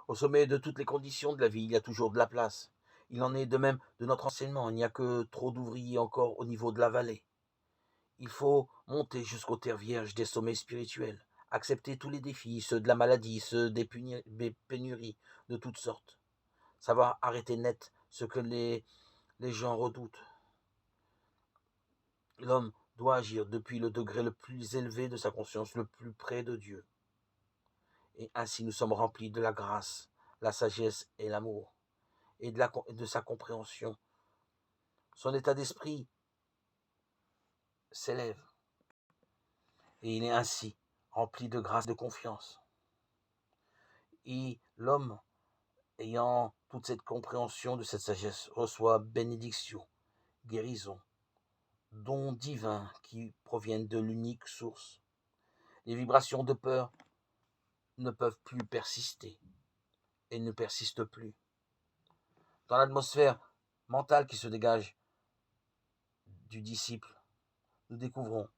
Au sommet de toutes les conditions de la vie, il y a toujours de la place. Il en est de même de notre enseignement. Il n'y a que trop d'ouvriers encore au niveau de la vallée. Il faut monter jusqu'aux terres vierges des sommets spirituels, accepter tous les défis, ceux de la maladie, ceux des pénuries de toutes sortes. Savoir arrêter net ce que les gens redoutent. L'homme doit agir depuis le degré le plus élevé de sa conscience, le plus près de Dieu. Et ainsi nous sommes remplis de la grâce, la sagesse et l'amour, et de sa compréhension. Son état d'esprit s'élève, et il est ainsi rempli de grâce et de confiance. Et l'homme, ayant toute cette compréhension de cette sagesse, reçoit bénédiction, guérison, dons divins qui proviennent de l'unique source. Les vibrations de peur ne peuvent plus persister et ne persistent plus. Dans l'atmosphère mentale qui se dégage du disciple, nous découvrons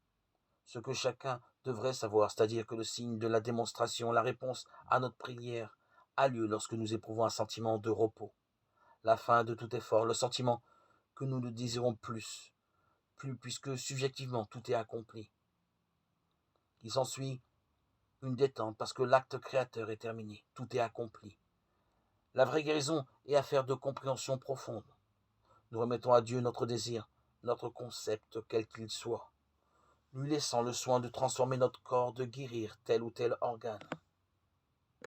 ce que chacun devrait savoir, c'est-à-dire que le signe de la démonstration, la réponse à notre prière, a lieu lorsque nous éprouvons un sentiment de repos, la fin de tout effort, le sentiment que nous ne désirons plus puisque subjectivement tout est accompli. Il s'ensuit une détente parce que l'acte créateur est terminé, tout est accompli. La vraie guérison est affaire de compréhension profonde. Nous remettons à Dieu notre désir, notre concept, quel qu'il soit, lui laissant le soin de transformer notre corps, de guérir tel ou tel organe.